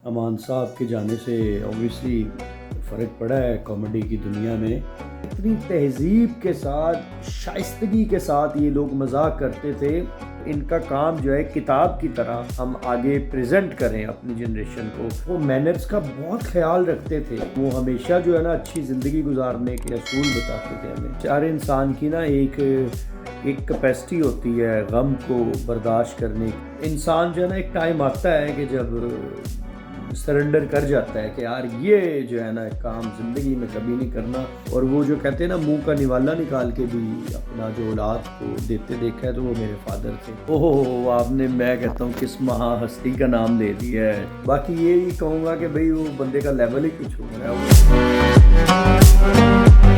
امان صاحب کے جانے سے اوبویسلی فرق پڑا ہے کامیڈی کی دنیا میں۔ اتنی تہذیب کے ساتھ، شائستگی کے ساتھ یہ لوگ مذاق کرتے تھے۔ ان کا کام جو ہے کتاب کی طرح ہم آگے پریزنٹ کریں اپنی جنریشن کو۔ وہ مینرز کا بہت خیال رکھتے تھے۔ وہ ہمیشہ جو ہے نا اچھی زندگی گزارنے کے اصول بتاتے تھے ہمیں۔ ہر انسان کی نا ایک کیپیسٹی ہوتی ہے غم کو برداشت کرنے کی۔ انسان جو ہے نا ایک ٹائم آتا ہے کہ جب سرنڈر کر جاتا ہے کہ یار یہ جو ہے نا کام زندگی میں کبھی نہیں کرنا۔ اور وہ جو کہتے ہیں نا منہ کا نوالا نکال کے بھی اپنا جو اولاد کو دیتے دیکھا ہے تو وہ میرے فادر تھے۔ اوہ آپ نے، میں کہتا ہوں کس مہا ہستی کا نام لے دیا ہے۔ باقی یہی کہوں گا کہ بھئی وہ بندے کا لیول ہی کچھ ہو رہا ہے۔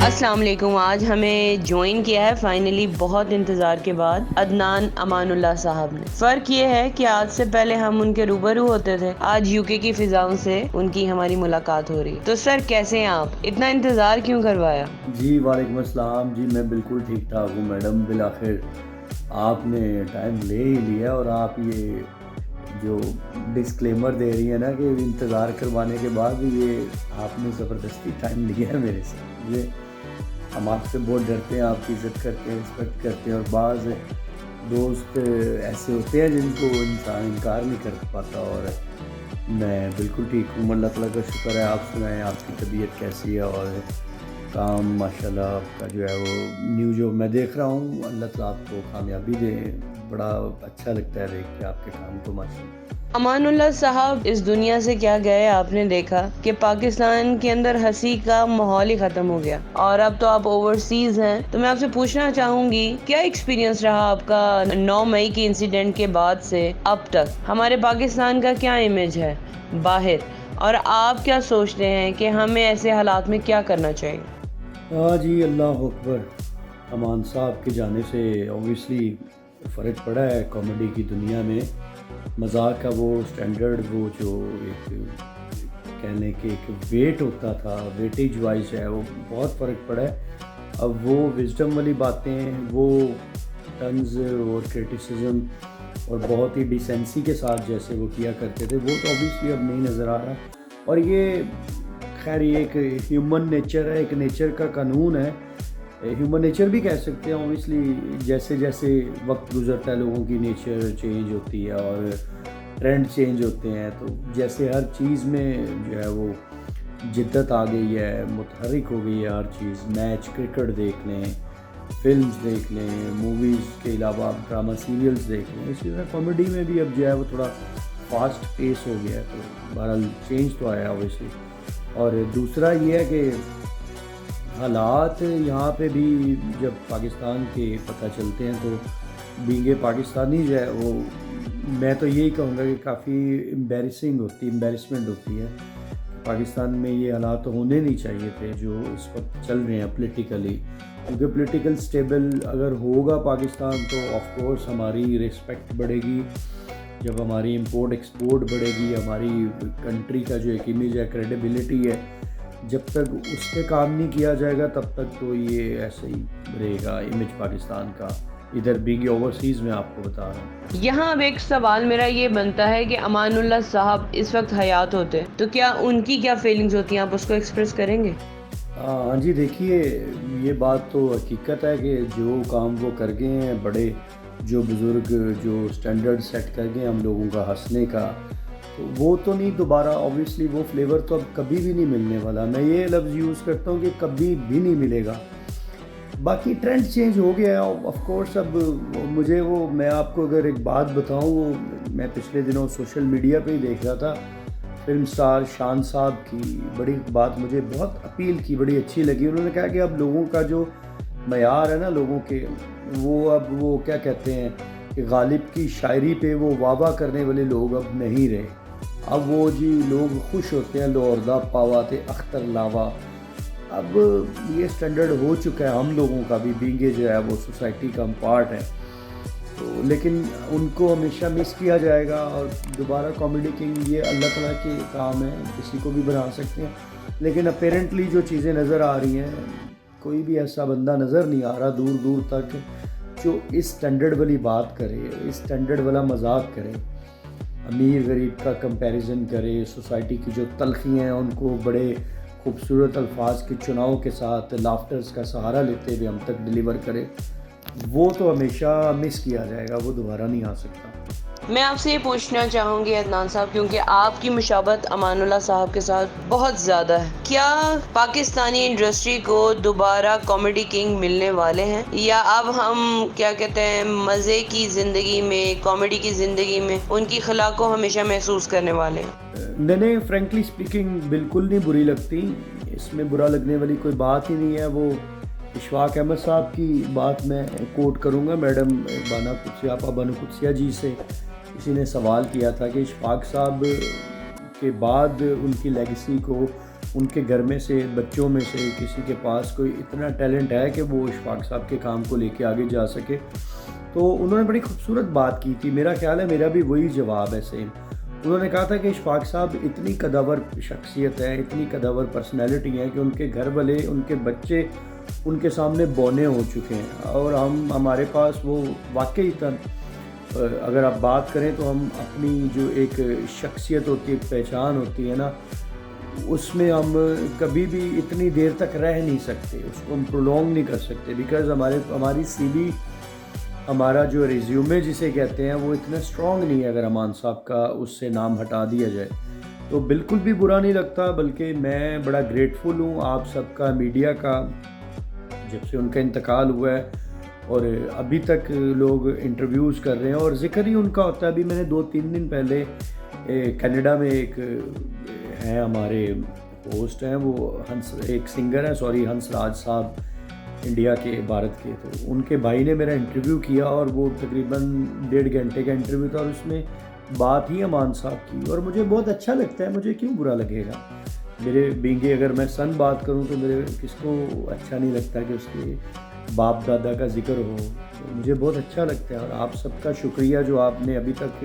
السلام علیکم۔ آج ہمیں جوائن کیا ہے فائنلی بہت انتظار کے بعد عدنان امان اللہ صاحب نے۔ فرق یہ ہے کہ آج سے پہلے ہم ان کے روبرو ہوتے تھے، آج یوکے کی فضاؤں سے ان کی ہماری ملاقات ہو رہی۔ تو سر کیسے ہیں آپ؟ اتنا انتظار کیوں کروایا؟ جی وعلیکم السلام۔ جی میں بالکل ٹھیک ٹھاک ہوں میڈم۔ بالآخر آپ نے ٹائم لے ہی لیا، اور آپ یہ جو ڈسکلیمر دے رہی ہے نا کہ انتظار کروانے کے بعد یہ آپ نے زبردستی ٹائم لیا ہے میرے سے۔ یہ ہم آپ سے بہت ڈرتے ہیں، آپ کی عزت کرتے ہیں، رسپیکٹ کرتے ہیں، اور بعض دوست ایسے ہوتے ہیں جن کو انسان انکار نہیں کر پاتا۔ اور میں بالکل ٹھیک ہوں، اللہ تعالیٰ کا شکر ہے۔ آپ سنائیں آپ کی طبیعت کیسی ہے؟ اور کام ماشاءاللہ آپ کا جو ہے وہ نیو جو میں دیکھ رہا ہوں، اللہ تعالیٰ آپ کو کامیابی دے۔ بڑا اچھا لگتا ہے دیکھ کے آپ کے کام کو ماشاءاللہ۔ امان اللہ صاحب اس دنیا سے کیا گئے، آپ نے دیکھا کہ پاکستان کے اندر ہنسی کا ماحول ہی ختم ہو گیا، اور اب تو آپ اوورسیز ہیں۔ تو میں آپ سے پوچھنا چاہوں گی کیا ایکسپیرینس رہا آپ کا 9 مئی کی انسیڈنٹ کے بعد سے اب تک؟ ہمارے پاکستان کا کیا امیج ہے باہر، اور آپ کیا سوچتے ہیں کہ ہمیں ایسے حالات میں کیا کرنا چاہیے؟ جی اللہ اکبر۔ امان صاحب کے جانے سے اوبویسلی فرق پڑا ہے کامیڈی کی دنیا میں۔ مذاق کا وہ سٹینڈرڈ، وہ جو ایک کہنے کے ایک ویٹ ہوتا تھا، ویٹیج وائز ہے، وہ بہت فرق پڑا ہے۔ اب وہ وزڈم والی باتیں، وہ ٹنز اور کرٹیسزم اور بہت ہی ڈیسنسی کے ساتھ جیسے وہ کیا کرتے تھے، وہ تو اوبویسلی اب نہیں نظر آ رہا۔ اور یہ خیر یہ ایک ہیومن نیچر ہے، ایک نیچر کا قانون ہے، ہیومن نیچر بھی کہہ سکتے ہیں۔ اوبویسلی جیسے جیسے وقت گزرتا ہے لوگوں کی نیچر چینج ہوتی ہے اور ٹرینڈ چینج ہوتے ہیں، تو جیسے ہر چیز میں جو ہے وہ جدت آ گئی ہے، متحرک ہو گئی ہے ہر چیز۔ میچ کرکٹ دیکھ لیں، فلمز دیکھ لیں، موویز کے علاوہ آپ ڈرامہ سیریلز دیکھ لیں، اسی طرح کامیڈی میں بھی اب جو ہے وہ تھوڑا فاسٹ پیس ہو گیا ہے، تو بہرحال چینج تو آیا اوبویسلی۔ اور دوسرا یہ ہے کہ حالات یہاں پہ بھی جب پاکستان کے پتہ چلتے ہیں تو بینگ پاکستانی جو ہے وہ، میں تو یہی کہوں گا کہ کافی امبیرسمنٹ ہوتی ہے۔ پاکستان میں یہ حالات ہونے نہیں چاہیے تھے جو اس وقت چل رہے ہیں پولیٹیکلی، کیونکہ پولیٹیکل سٹیبل اگر ہوگا پاکستان تو آف کورس ہماری ریسپیکٹ بڑھے گی۔ جب ہماری امپورٹ ایکسپورٹ بڑھے گی، ہماری کنٹری کا جو ایک امیج ہے، کریڈیبلٹی ہے، جب تک اس پہ کام نہیں کیا جائے گا تب تک تو یہ ایسے ہی رہے گا امیج پاکستان کا، ادھر بینگ اوورسیز میں آپ کو بتا رہا ہوں۔ یہاں اب ایک سوال میرا یہ بنتا ہے کہ امان اللہ صاحب اس وقت حیات ہوتے تو کیا ان کی کیا فیلنگز ہوتی ہیں، آپ اس کو ایکسپریس کریں گے؟ ہاں جی، دیکھیے یہ بات تو حقیقت ہے کہ جو کام وہ کر گئے ہیں، بڑے جو بزرگ جو سٹینڈرڈ سیٹ کر گئے ہم لوگوں کا ہنسنے کا، تو وہ تو نہیں دوبارہ اوبویسلی وہ فلیور تو اب کبھی بھی نہیں ملنے والا۔ میں یہ لفظ یوز کرتا ہوں کہ کبھی بھی نہیں ملے گا۔ باقی ٹرینڈ چینج ہو گیا ہے آف کورس۔ اب مجھے وہ، میں آپ کو اگر ایک بات بتاؤں، وہ میں پچھلے دنوں سوشل میڈیا پہ ہی دیکھ رہا تھا، فلم سٹار شان صاحب کی بڑی بات مجھے بہت اپیل کی، بڑی اچھی لگی۔ انہوں نے کہا کہ اب لوگوں کا جو معیار ہے نا لوگوں کے، وہ اب وہ کیا کہتے ہیں کہ غالب کی شاعری پہ وہ واہ واہ کرنے والے لوگ اب نہیں رہے۔ اب وہ جی لوگ خوش ہوتے ہیں لوردہ پاوا تے اختر لاوا۔ اب یہ سٹینڈرڈ ہو چکا ہے ہم لوگوں کا بھی، بینگے جو ہے وہ سوسائٹی کا پارٹ ہے، تو لیکن ان کو ہمیشہ مس کیا جائے گا۔ اور دوبارہ کامیڈی کنگ یہ اللہ تعالیٰ کے کام ہے، کسی کو بھی بنا سکتے ہیں، لیکن اپیرنٹلی جو چیزیں نظر آ رہی ہیں، کوئی بھی ایسا بندہ نظر نہیں آ رہا دور دور تک جو اس سٹینڈرڈ والی بات کرے، اس سٹینڈرڈ والا مذاق کرے۔ امیر غریب کا کمپیریزن کرے، سوسائٹی کی جو تلخیاں ہیں ان کو بڑے خوبصورت الفاظ کے چناؤ کے ساتھ لافٹرز کا سہارا لیتے ہوئے ہم تک ڈیلیور کرے، وہ تو ہمیشہ مس کیا جائے گا، وہ دوبارہ نہیں آ سکتا۔ میں آپ سے یہ پوچھنا چاہوں گی عدنان صاحب، کیونکہ آپ کی مشابہت امان اللہ صاحب کے ساتھ بہت زیادہ ہے، کیا پاکستانی انڈسٹری کو دوبارہ کامیڈی کنگ ملنے والے ہیں، یا اب ہم کیا کہتے ہیں مزے کی زندگی میں، کامیڈی کی زندگی میں ان کی خلا کو ہمیشہ محسوس کرنے والے ہیں؟ نہیں، فرینکلی اسپیکنگ بالکل نہیں بری لگتی، اس میں برا لگنے والی کوئی بات ہی نہیں ہے۔ وہ اشفاق احمد صاحب کی بات میں کوٹ کروں گا، میڈم بانو قدسیہ، آپا بانو قدسیہ جی سے کسی نے سوال کیا تھا کہ اشفاق صاحب کے بعد ان کی لیگیسی کو ان کے گھر میں سے بچوں میں سے کسی کے پاس کوئی اتنا ٹیلنٹ ہے کہ وہ اشفاق صاحب کے کام کو لے کے آگے جا سکے، تو انہوں نے بڑی خوبصورت بات کی تھی۔ میرا خیال ہے میرا بھی وہی جواب ہے سیم۔ انہوں نے کہا تھا کہ اشفاق صاحب اتنی قداور شخصیت ہے، اتنی قداور پرسنالٹی ہے کہ ان کے گھر والے، ان کے بچے ان کے سامنے بونے ہو چکے ہیں، اور ہمارے پاس وہ واقعی اگر آپ بات کریں تو ہم اپنی جو ایک شخصیت ہوتی ہے، ایک پہچان ہوتی ہے نا، اس میں ہم کبھی بھی اتنی دیر تک رہ نہیں سکتے، اس کو ہم پرولونگ نہیں کر سکتے، بیکاز ہماری سی وی، ہمارا جو ریزیومے جسے کہتے ہیں، وہ اتنا اسٹرانگ نہیں ہے اگر امان صاحب کا اس سے نام ہٹا دیا جائے تو بالکل بھی برا نہیں لگتا، بلکہ میں بڑا گریٹفل ہوں آپ سب کا، میڈیا کا، جب سے ان کا انتقال ہوا ہے اور ابھی تک لوگ انٹرویوز کر رہے ہیں اور ذکر ہی ان کا ہوتا ہے۔ ابھی میں نے 2-3 دن پہلے کینیڈا میں ایک ہیں ہمارے ہوسٹ ہیں، وہ ایک سنگر ہیں، ہنس راج صاحب، انڈیا کے، بھارت کے، تو ان کے بھائی نے میرا انٹرویو کیا اور وہ تقریباً 1.5 گھنٹے کا انٹرویو تھا، اور اس میں بات ہی امان صاحب کی، اور مجھے بہت اچھا لگتا ہے، مجھے کیوں برا لگے گا؟ میرے بینگے اگر میں سن بات کروں تو میرے کس کو اچھا نہیں لگتا کہ اس کے باپ دادا کا ذکر ہو، مجھے بہت اچھا لگتا ہے۔ اور آپ سب کا شکریہ جو آپ نے ابھی تک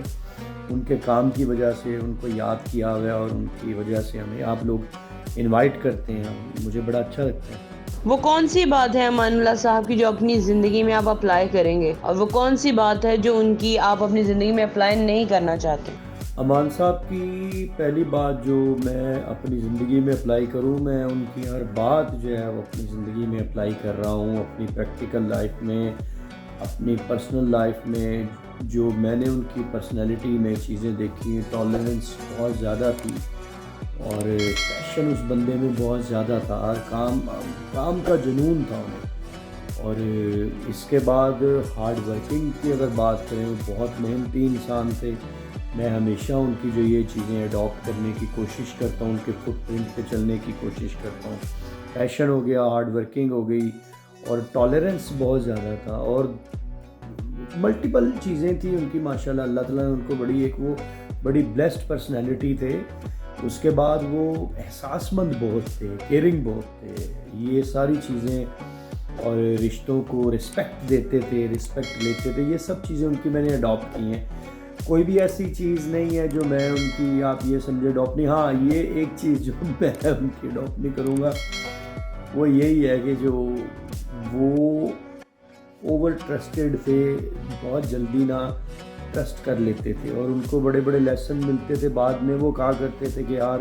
ان کے کام کی وجہ سے ان کو یاد کیا ہوا ہے، اور ان کی وجہ سے ہمیں آپ لوگ انوائٹ کرتے ہیں، مجھے بڑا اچھا لگتا ہے۔ وہ کون سی بات ہے امان اللہ صاحب کی جو اپنی زندگی میں آپ اپلائی کریں گے، اور وہ کون سی بات ہے جو ان کی آپ اپنی زندگی میں اپلائی نہیں کرنا چاہتے؟ امان صاحب کی پہلی بات جو میں اپنی زندگی میں اپلائی کروں، میں ان کی ہر بات جو ہے وہ اپنی زندگی میں اپلائی کر رہا ہوں، اپنی پریکٹیکل لائف میں، اپنی پرسنل لائف میں۔ جو میں نے ان کی پرسنالٹی میں چیزیں دیکھی، ٹالرنس بہت زیادہ تھی، اور پیشن اس بندے میں بہت زیادہ تھا، ہر کام کا جنون تھا انہیں۔ اور اس کے بعد ہارڈ ورکنگ کی اگر بات کریں، وہ بہت محنتی انسان تھے۔ میں ہمیشہ ان کی جو یہ چیزیں اڈاپٹ کرنے کی کوشش کرتا ہوں، ان کے فٹ پرنٹ پہ چلنے کی کوشش کرتا ہوں۔ پیشن ہو گیا، ہارڈ ورکنگ ہو گئی، اور ٹالرنس بہت زیادہ تھا، اور ملٹیپل چیزیں تھیں ان کی، ماشاءاللہ اللہ تعالیٰ نے ان کو وہ بڑی بلیسڈ پرسنالٹی تھے۔ اس کے بعد وہ احساس مند بہت تھے، کیئرنگ بہت تھے، یہ ساری چیزیں، اور رشتوں کو رسپیکٹ دیتے تھے، رسپیکٹ لیتے تھے، یہ سب چیزیں ان کی میں نے اڈاپٹ کی ہیں۔ کوئی بھی ایسی چیز نہیں ہے جو میں ان کی آپ یہ سمجھے اڈاپٹ نہیں، ہاں یہ ایک چیز جو میں ان کی اڈاپٹ نہیں کروں گا وہ یہی ہے کہ جو وہ اوور ٹرسٹڈ تھے، بہت جلدی نہ ٹرسٹ کر لیتے تھے، اور ان کو بڑے بڑے لیسن ملتے تھے بعد میں، وہ کہا کرتے تھے کہ یار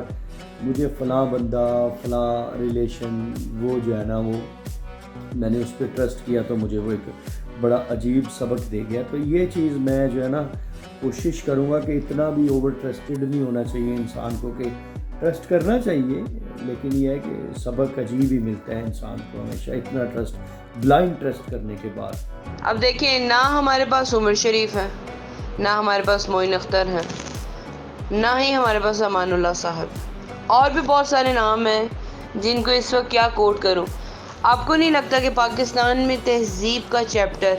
مجھے فلاں بندہ، فلاں ریلیشن، وہ جو ہے نا، وہ میں نے اس پہ ٹرسٹ کیا تو مجھے وہ ایک بڑا عجیب سبق دے گیا۔ تو یہ چیز میں جو ہے نا کوشش کروں گا کہ اتنا بھی اوور ٹرسٹڈ نہیں ہونا چاہیے انسان کو، کہ ٹرسٹ کرنا چاہیے، لیکن یہ ہے کہ سبق عجیب ہی ملتا ہے انسان کو ہمیشہ، اتنا ٹرسٹ، بلائنڈ ٹرسٹ کرنے کے بعد۔ اب دیکھیں، نہ ہمارے پاس عمر شریف ہے، نہ ہمارے پاس معین اختر ہے، نہ ہی ہمارے پاس امان اللہ صاحب، اور بھی بہت سارے نام ہیں جن کو اس وقت کیا کوٹ کروں۔ آپ کو نہیں لگتا کہ پاکستان میں تہذیب کا چیپٹر،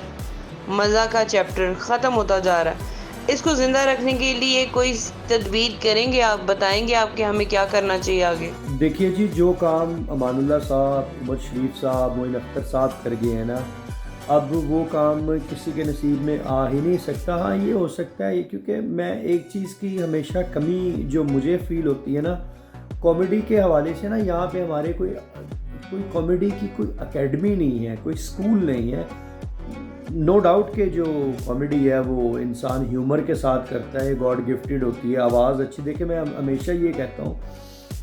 مزہ کا چیپٹر ختم ہوتا جا رہا ہے؟ اس کو زندہ رکھنے کے لیے کوئی تدبیر کریں گے آپ؟ بتائیں گے آپ کہ ہمیں کیا کرنا چاہیے آگے؟ دیکھیے جی، جو کام امان اللہ صاحب، عمر شریف صاحب، معین اختر صاحب کر گئے ہیں نا، اب وہ کام کسی کے نصیب میں آ ہی نہیں سکتا۔ ہاں یہ ہو سکتا ہے، کیونکہ میں ایک چیز کی ہمیشہ کمی جو مجھے فیل ہوتی ہے نا کامیڈی کے حوالے سے نا، یہاں پہ ہمارے کوئی کامیڈی کی کوئی اکیڈمی نہیں ہے، کوئی اسکول نہیں ہے۔ نو ڈاؤٹ کہ جو کامیڈی ہے وہ انسان ہیومر کے ساتھ کرتا ہے، گاڈ گفٹیڈ ہوتی ہے، آواز اچھی. دیکھیں میں ہمیشہ یہ کہتا ہوں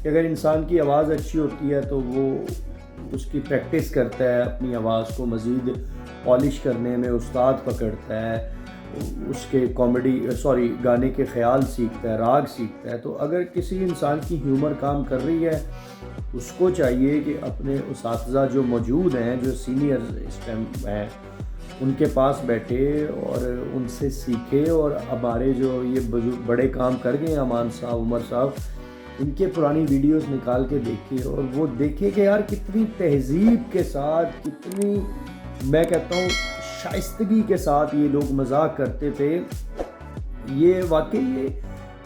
کہ اگر انسان کی آواز اچھی ہوتی ہے تو وہ اس کی پریکٹس کرتا ہے، اپنی آواز کو مزید پالش کرنے میں استاد پکڑتا ہے، اس کے گانے کے خیال سیکھتا ہے، راگ سیکھتا ہے. تو اگر کسی انسان کی ہیومر کام کر رہی ہے، اس کو چاہیے کہ اپنے اساتذہ جو موجود ہیں، جو سینئر اس ٹائم ہیں، ان کے پاس بیٹھے اور ان سے سیکھے. اور ہمارے جو یہ بڑے کام کر گئے ہیں، امان صاحب، عمر صاحب، ان کے پرانی ویڈیوز نکال کے دیکھے اور وہ دیکھے کہ یار کتنی تہذیب کے ساتھ، کتنی میں کہتا ہوں شائستگی کے ساتھ یہ لوگ مذاق کرتے تھے. یہ واقعی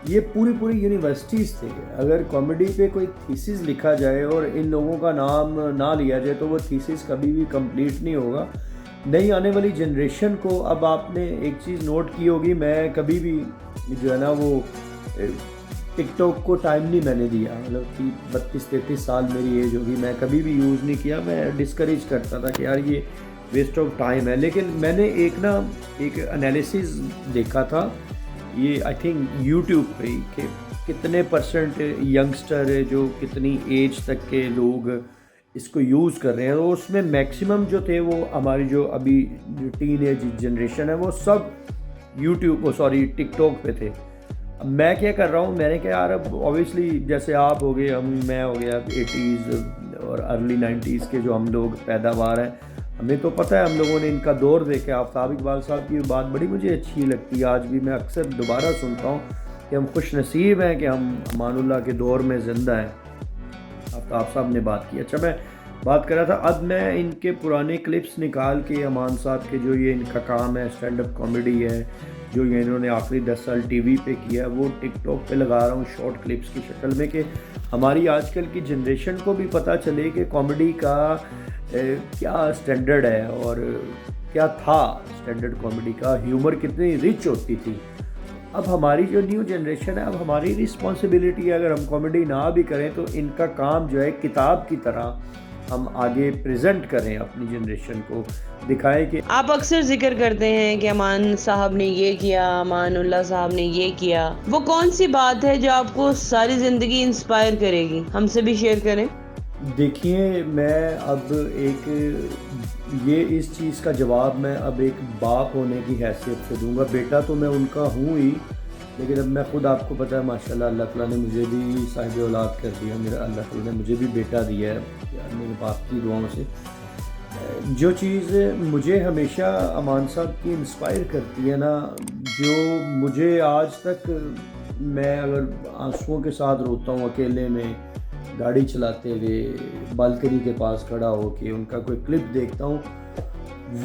یہ پوری یونیورسٹیز تھے. اگر کامیڈی پہ کوئی تھیسس لکھا جائے اور ان لوگوں کا نام نہ لیا جائے تو وہ تھیسس کبھی بھی کمپلیٹ نہیں ہوگا. نئی آنے والی جنریشن کو اب آپ نے ایک چیز نوٹ کی ہوگی، میں کبھی بھی جو ہے نا وہ ٹک ٹاک کو ٹائم نہیں میں نے دیا، مطلب کہ 32-33 سال میری ایج ہوگی، میں کبھی بھی یوز نہیں کیا. میں ڈسکریج کرتا تھا کہ یار یہ ویسٹ آف ٹائم ہے. لیکن میں نے ایک انالیسز دیکھا تھا، یہ آئی تھنک یوٹیوب پہ ہی، کہ کتنے پرسنٹ ینگسٹر ہے جو کتنی ایج تک کے لوگ اس کو یوز کر رہے ہیں. اور اس میں میکسیمم جو تھے وہ ہماری جو ابھی جو ٹین ایج جنریشن ہے وہ سب ٹک ٹاک پہ تھے. اب میں کیا کر رہا ہوں، میں نے کہا یار اب اوبیسلی جیسے آپ ہو گئے، میں ہو گیا 80s اور ارلی 90s کے جو ہم لوگ پیداوار ہیں، ہمیں تو پتہ ہے، ہم لوگوں نے ان کا دور دیکھا. آفتاب اقبال صاحب کی بات بڑی مجھے اچھی لگتی ہے، آج بھی میں اکثر دوبارہ سنتا ہوں کہ ہم خوش نصیب ہیں کہ ہم امان اللہ کے دور میں زندہ ہیں. آفتاب صاحب نے بات کی. اچھا میں بات کر رہا تھا، اب میں ان کے پرانے کلپس نکال کے امان صاحب کے جو یہ ان کا کام ہے، اسٹینڈ اپ کامیڈی ہے جو یہ انہوں نے آخری 10 سال ٹی وی پہ کیا ہے، وہ ٹک ٹاک پہ لگا رہا ہوں شارٹ کلپس کی شکل میں، کہ ہماری آج کل کی جنریشن کو بھی پتہ چلے کہ کامیڈی کا کیا اسٹینڈرڈ ہے اور کیا تھا اسٹینڈرڈ کامیڈی کا، ہیومر کتنی رچ ہوتی تھی. اب ہماری جو نیو جنریشن ہے، اب ہماری رسپانسبلٹی ہے، اگر ہم کامیڈی نہ بھی کریں تو ان کا کام جو ہے کتاب کی طرح ہم آگے پریزنٹ کریں، اپنی جنریشن کو دکھائیں. کہ آپ اکثر ذکر کرتے ہیں کہ امان صاحب نے یہ کیا، امان اللہ صاحب نے یہ کیا، وہ کون سی بات ہے جو آپ کو ساری زندگی انسپائر کرے گی؟ ہم سے بھی شیئر کریں. دیکھیے میں اب اس چیز کا جواب میں اب ایک باپ ہونے کی حیثیت سے دوں گا. بیٹا تو میں ان کا ہوں ہی، لیکن اب میں خود آپ کو پتہ ہے ماشاءاللہ اللہ تعالیٰ نے مجھے بھی صاحب اولاد کر دیا، میرا اللہ تعالیٰ نے مجھے بھی بیٹا دیا ہے میرے باپ کی دعاؤں سے. جو چیز مجھے ہمیشہ امان صاحب کی انسپائر کرتی ہے نا، جو مجھے آج تک، میں اگر آنسوؤں کے ساتھ روتا ہوں اکیلے میں گاڑی چلاتے ہوئے بالکنی کے پاس کھڑا ہو کے ان کا کوئی کلپ دیکھتا ہوں،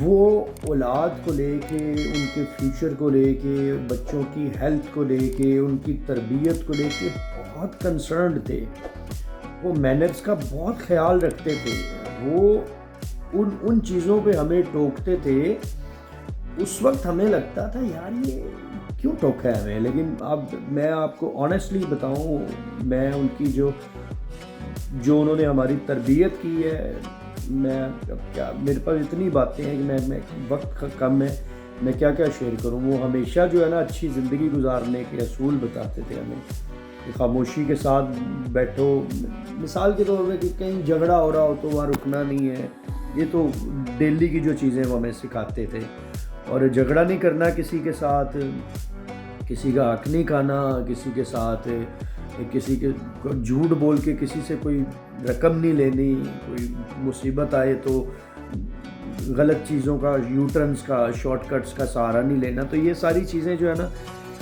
وہ اولاد کو لے کے، ان کے فیوچر کو لے کے، بچوں کی ہیلتھ کو لے کے، ان کی تربیت کو لے کے بہت کنسرنڈ تھے. وہ مینرز کا بہت خیال رکھتے تھے. وہ ان چیزوں پہ ہمیں ٹوکتے تھے. اس وقت ہمیں لگتا تھا یار یہ کیوں ٹوکا ہے ہمیں، لیکن اب میں آپ کو آنیسٹلی بتاؤں، میں ان کی جو انہوں نے ہماری تربیت کی ہے، میں اب کیا، میرے پاس اتنی باتیں ہیں کہ میں وقت کم ہے، میں کیا شیئر کروں. وہ ہمیشہ جو ہے نا اچھی زندگی گزارنے کے اصول بتاتے تھے ہمیں، کہ خاموشی کے ساتھ بیٹھو. مثال کے طور پہ کہ کہیں جھگڑا ہو رہا ہو تو وہاں رکنا نہیں ہے. یہ تو ڈیلی کی جو چیزیں وہ ہمیں سکھاتے تھے. اور جھگڑا نہیں کرنا کسی کے ساتھ، کسی کا حق نہیں کھانا، کسی کے ساتھ کسی کے جھوٹ بول کے کسی سے کوئی رقم نہیں لینی، کوئی مصیبت آئے تو غلط چیزوں کا، یو ٹرنس کا، شارٹ کٹس کا سہارا نہیں لینا. تو یہ ساری چیزیں جو ہے نا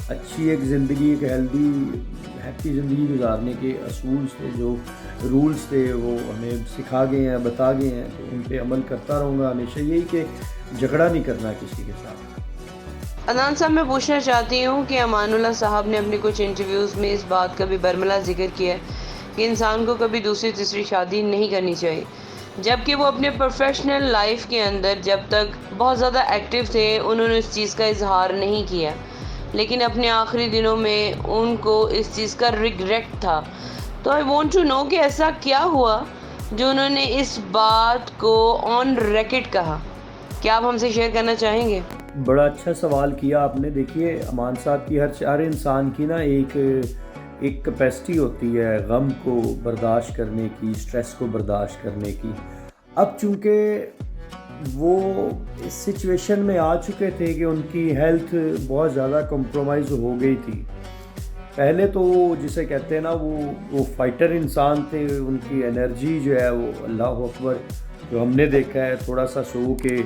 اچھی ایک زندگی، ایک ہیپی زندگی گزارنے کے اصول تھے، جو رولز تھے وہ ہمیں سکھا گئے ہیں، بتا گئے ہیں. تو ان پہ عمل کرتا رہوں گا ہمیشہ، یہی کہ جھگڑا نہیں کرنا کسی کے ساتھ. عدنان صاحب میں پوچھنا چاہتی ہوں کہ امان اللہ صاحب نے اپنی کچھ انٹرویوز میں اس بات کا بھی برملا ذکر کیا ہے کہ انسان کو کبھی دوسری تیسری شادی نہیں کرنی چاہیے، جبکہ وہ اپنے پروفیشنل لائف کے اندر جب تک بہت زیادہ ایکٹیو تھے انہوں نے اس چیز کا اظہار نہیں کیا، لیکن اپنے آخری دنوں میں ان کو اس چیز کا ریگریٹ تھا. تو آئی وانٹ ٹو نو کہ ایسا کیا ہوا جو انہوں نے اس بات کو آن ریکارڈ کہا. کیا آپ ہم سے شیئر کرنا چاہیں گے؟ بڑا اچھا سوال کیا آپ نے. دیکھیے امان صاحب کی ہر انسان کی نا ایک کیپیسٹی ہوتی ہے غم کو برداشت کرنے کی، اسٹریس کو برداشت کرنے کی. اب چونکہ وہ اس سچویشن میں آ چکے تھے کہ ان کی ہیلتھ بہت زیادہ کمپرومائز ہو گئی تھی. پہلے تو جسے کہتے ہیں نا وہ فائٹر انسان تھے، ان کی انرجی جو ہے وہ اللہ اکبر، جو ہم نے دیکھا ہے تھوڑا سا سو کے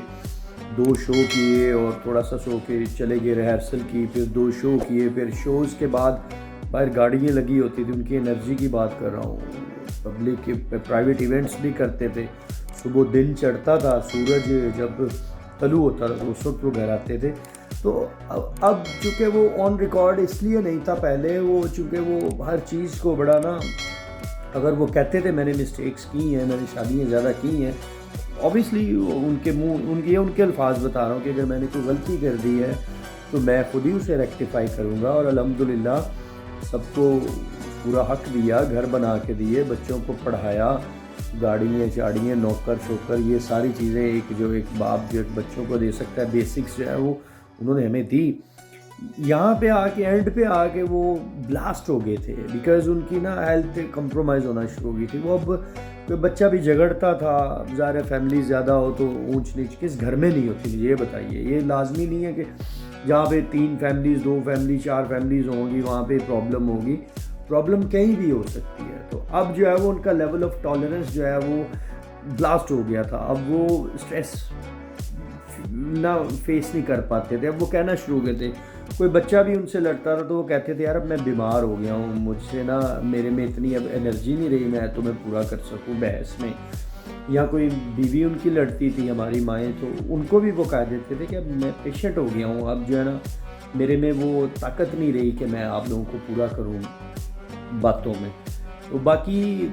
2 شو کیے اور تھوڑا سا سو کے چلے گئے ریہرسل کی، پھر 2 شو کیے، پھر شوز کے بعد باہر گاڑیاں لگی ہوتی تھی. ان کی انرجی کی بات کر رہا ہوں. پبلک کے پرائیویٹ ایونٹس بھی کرتے تھے. صبح دن چڑھتا تھا، سورج جب طلوع ہوتا تھا تو اس وقت وہ گھر آتے تھے. تو اب چونکہ وہ آن ریکارڈ اس لیے نہیں تھا پہلے، وہ چونکہ وہ ہر چیز کو بڑا نا، اگر وہ کہتے تھے میں نے مسٹیکس کی ہیں، میں نے شادیاں زیادہ کی ہیں، اوبیسلی ان کے الفاظ بتا رہا ہوں کہ اگر میں نے کوئی غلطی کر دی ہے تو میں خود ہی اسے ریکٹیفائی کروں گا. اور الحمدللہ سب کو پورا حق دیا، گھر بنا کے دیے، بچوں کو پڑھایا، گاڑیاں چاڑیاں نوکر شوکر، یہ ساری چیزیں ایک باپ جو ایک بچوں کو دے سکتا ہے، بیسکس جو ہے وہ انہوں نے ہمیں دی. یہاں پہ آ کے اینڈ پہ آ کے وہ بلاسٹ ہو گئے تھے بیکاز ان کی نا ہیلتھ کمپرومائز ہونا شروع ہو گئی تھی. وہ اب کوئی بچہ بھی جھگڑتا تھا، ظاہر فیملی زیادہ ہو تو اونچ نیچ کس گھر میں نہیں ہوتی. یہ بتائیے، یہ لازمی نہیں ہے کہ جہاں پہ 3 فیملیز 2 فیملی 4 فیملیز ہوں گی وہاں پہ پرابلم ہوگی. پرابلم کہیں بھی ہو سکتی ہے. تو اب جو ہے وہ ان کا لیول آف ٹالرنس جو ہے وہ بلاسٹ ہو گیا تھا. اب وہ اسٹریس نہ فیس نہیں کر پاتے تھے. اب وہ کہنا شروع ہو گئے تھے، کوئی بچہ بھی ان سے لڑتا تھا تو وہ کہتے تھے یار اب میں بیمار ہو گیا ہوں، مجھ سے نا میرے میں اتنی اب انرجی نہیں رہی میں تمہیں پورا کر سکوں بحث میں. یا کوئی بیوی ان کی لڑتی تھی ہماری مائیں، تو ان کو بھی وہ کہہ دیتے تھے کہ اب میں پیشنٹ ہو گیا ہوں، اب جو ہے نا میرے میں وہ طاقت نہیں رہی کہ میں آپ لوگوں کو پورا کروں باتوں میں. تو باقی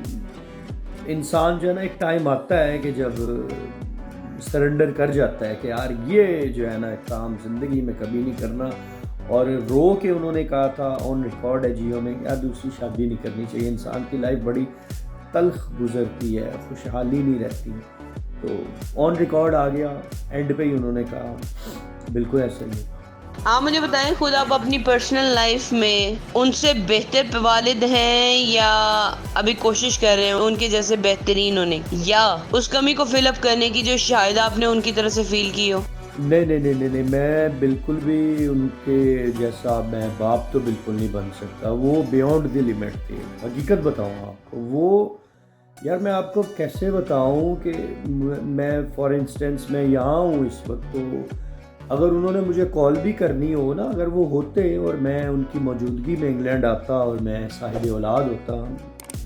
انسان جو ہے نا ایک ٹائم آتا ہے کہ جب سرنڈر کر جاتا ہے کہ یار یہ جو ہے نا کام زندگی میں کبھی نہیں کرنا. اور رو کے انہوں نے کہا تھا آن ریکارڈ ہے جیو میں، یار دوسری شادی نہیں کرنی چاہیے. انسان کی لائف بڑی تلخ گزرتی ہے، خوشحالی نہیں رہتی. تو آن ریکارڈ آ گیا، اینڈ پہ ہی انہوں نے کہا بالکل ایسا ہی ہے. آپ مجھے بتائیں، خود آپ اپنی پرسنل لائف میں ان سے بہتر والد ہیں یا ابھی کوشش کر رہے ہیں ان کے جیسے بہترین ہونے، یا اس کمی کو فل اپ کرنے کی جو شاید آپ نے ان کی طرف سے فیل کی ہو؟ نہیں، میں بالکل بھی ان کے جیسا میں باپ تو بالکل نہیں بن سکتا. وہ بیونڈ دی لیمٹ تھے. حقیقت بتاؤں آپ کو، وہ یار میں آپ کو کیسے بتاؤں کہ میں فار انسٹنس میں یہاں ہوں اس وقت، تو اگر انہوں نے مجھے کال بھی کرنی ہو نا، اگر وہ ہوتے اور میں ان کی موجودگی میں انگلینڈ آتا اور میں صاحب اولاد ہوتا،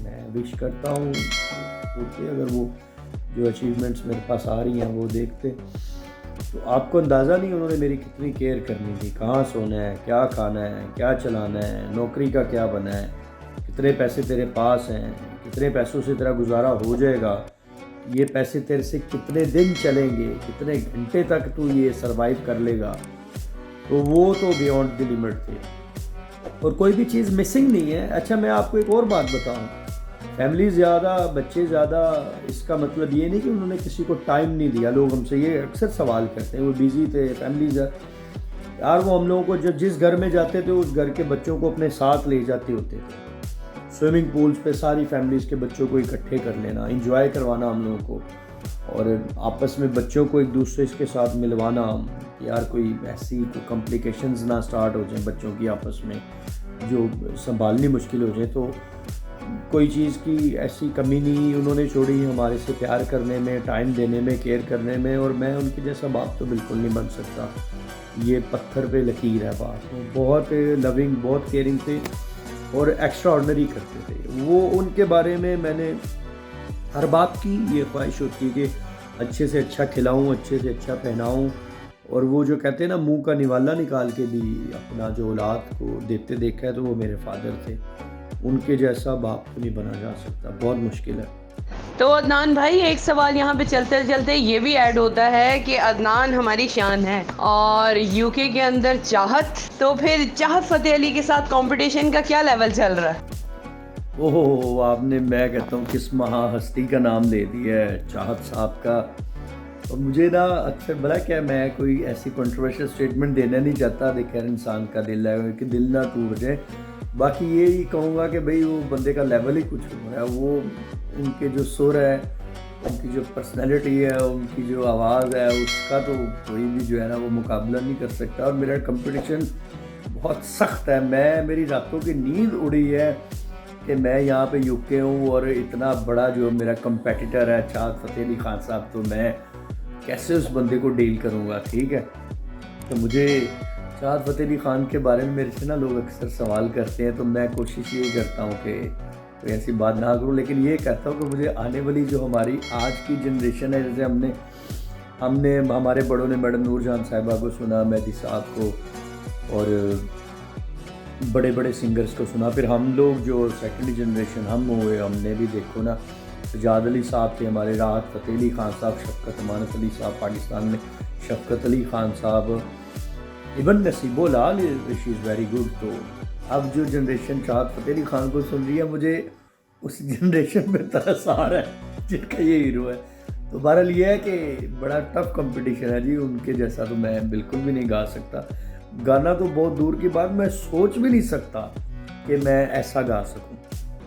میں وش کرتا ہوں ہوتے، اگر وہ جو اچیومنٹس میرے پاس آ رہی ہیں وہ دیکھتے. تو آپ کو اندازہ نہیں انہوں نے میری کتنی کیئر کرنی تھی، کہاں سونا ہے، کیا کھانا ہے، کیا چلانا ہے، نوکری کا کیا بنا ہے، کتنے پیسے تیرے پاس ہیں، کتنے پیسوں سے تیرا گزارا ہو جائے گا، یہ پیسے تیرے سے کتنے دن چلیں گے، کتنے گھنٹے تک تو یہ سروائیو کر لے گا. تو وہ تو بیونڈ دی لیمٹ تھے اور کوئی بھی چیز مسنگ نہیں ہے. اچھا میں آپ کو ایک اور بات بتاؤں، فیملی زیادہ بچے زیادہ اس کا مطلب یہ نہیں کہ انہوں نے کسی کو ٹائم نہیں دیا. لوگ ہم سے یہ اکثر سوال کرتے ہیں وہ بیزی تھے فیملی یار وہ ہم لوگوں کو جس گھر میں جاتے تھے اس گھر کے بچوں کو اپنے ساتھ لے جاتے ہوتے تھے. سوئمنگ پولز پہ ساری فیملیز کے بچوں کو اکٹھے کر لینا، انجوائے کروانا ہم لوگوں کو، اور آپس میں بچوں کو ایک دوسرے کے ساتھ ملوانا. یار کوئی ایسی کمپلیکیشنز نہ سٹارٹ ہو جائیں بچوں کی آپس میں جو سنبھالنی مشکل ہو جائے. تو کوئی چیز کی ایسی کمی نہیں انہوں نے چھوڑی ہمارے سے پیار کرنے میں، ٹائم دینے میں، کیئر کرنے میں. اور میں ان کے جیسا باپ تو بالکل نہیں بن سکتا. یہ پتھر پہ لکیر ہے بات. بہت لونگ، بہت کیئرنگ تھے اور ایکسٹرا آرڈنری کرتے تھے. وہ ان کے بارے میں نے ہر باپ کی یہ خواہش ہوتی ہے کہ اچھے سے اچھا کھلاؤں، اچھے سے اچھا پہناؤں. اور وہ جو کہتے ہیں نا منہ کا نوالا نکال کے بھی اپنا جو اولاد کو دیتے دیکھا ہے تو وہ میرے فادر تھے. ان کے جیسا باپ تو نہیں بنا جا سکتا، بہت مشکل ہے. تو عدنان بھائی ایک سوال یہاں پہ چلتے چلتے یہ بھی ایڈ ہوتا ہے کہ عدنان ہماری شان ہے اور یو کے اندر چاہت، تو پھر چاہت فتح علی کے ساتھ کمپٹیشن کا کیا لیول چل رہا ہے؟ اوہ آپ نے، میں کہتا ہوں کس مہا ہستی کا نام لے دیا ہے، چاہت صاحب کا. اور مجھے نا اکثر بلا کیا میں کوئی ایسی کنٹروورشل اسٹیٹمنٹ دینا نہیں چاہتا، دیکھ انسان کا دل ہے کہ دل نہ ٹوٹ جائے. باقی یہی کہوں گا کہ بھئی وہ بندے کا لیول ہی کچھ ہو رہا ہے، وہ ان کے جو سر ہے، ان کی جو پرسنالٹی ہے، ان کی جو آواز ہے، اس کا تو کوئی بھی جو ہے نا وہ مقابلہ نہیں کر سکتا. اور میرا کمپٹیشن بہت سخت ہے. میری راتوں کی نیند اڑی ہے کہ میں یہاں پہ یو کے ہوں اور اتنا بڑا جو میرا کمپیٹیٹر ہے شاد فتح علی خان صاحب، تو میں کیسے اس بندے کو ڈیل کروں گا. ٹھیک ہے، تو مجھے شاد فتح علی خان کے بارے میں میرے سے نا لوگ اکثر سوال کرتے ہیں، تو میں کوشش یہی کرتا ہوں کہ کوئی ایسی بات نہ کروں، لیکن یہ کہتا ہوں کہ مجھے آنے والی جو ہماری آج کی جنریشن ہے، جیسے ہم نے ہمارے بڑوں نے میڈم نور جہاں صاحبہ کو سنا، مہدی صاحب کو، اور بڑے بڑے سنگرز کو سنا، پھر ہم لوگ جو سیکنڈ جنریشن ہم ہوئے، ہم نے بھی دیکھو نا سجاد علی صاحب تھے ہمارے، راحت فتح علی خان صاحب، شفقت امانت علی صاحب پاکستان میں، شفقت علی خان صاحب، ایون نصیب لال شی از ویری گڈ. تو اب جو جنریشن شاد فتح علی خان کو سن رہی ہے، مجھے اس جنریشن میں ترس آ رہا ہے جن کا یہ ہیرو ہے. تو بہرحال یہ ہے کہ بڑا ٹف کمپٹیشن ہے جی، ان کے جیسا تو میں بالکل بھی نہیں گا سکتا. گانا تو بہت دور کی بات، میں سوچ بھی نہیں سکتا کہ میں ایسا گا سکوں.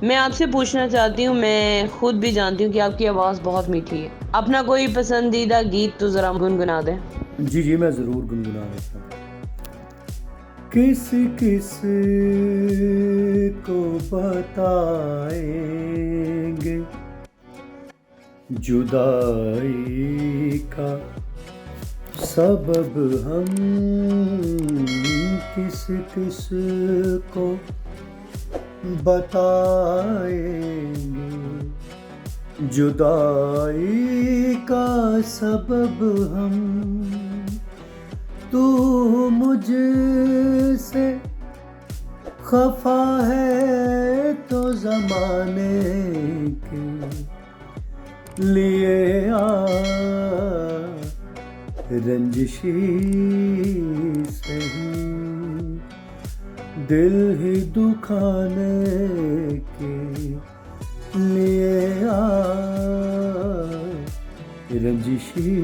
میں آپ سے پوچھنا چاہتی ہوں، میں خود بھی جانتی ہوں کہ آپ کی آواز بہت میٹھی ہے، اپنا کوئی پسندیدہ گیت تو ذرا گنگنا دیں. جی میں ضرور گنگنا دیتا ہوں. کس کس کو بتائیں گے جدائی کا سبب ہم، کس کس کو بتائیں گے جدائی کا سبب ہم. تو مجھ سے خفا ہے تو زمانے کے لیے رنجشی سہی، دل ہی دکھانے کے لیے رنجشی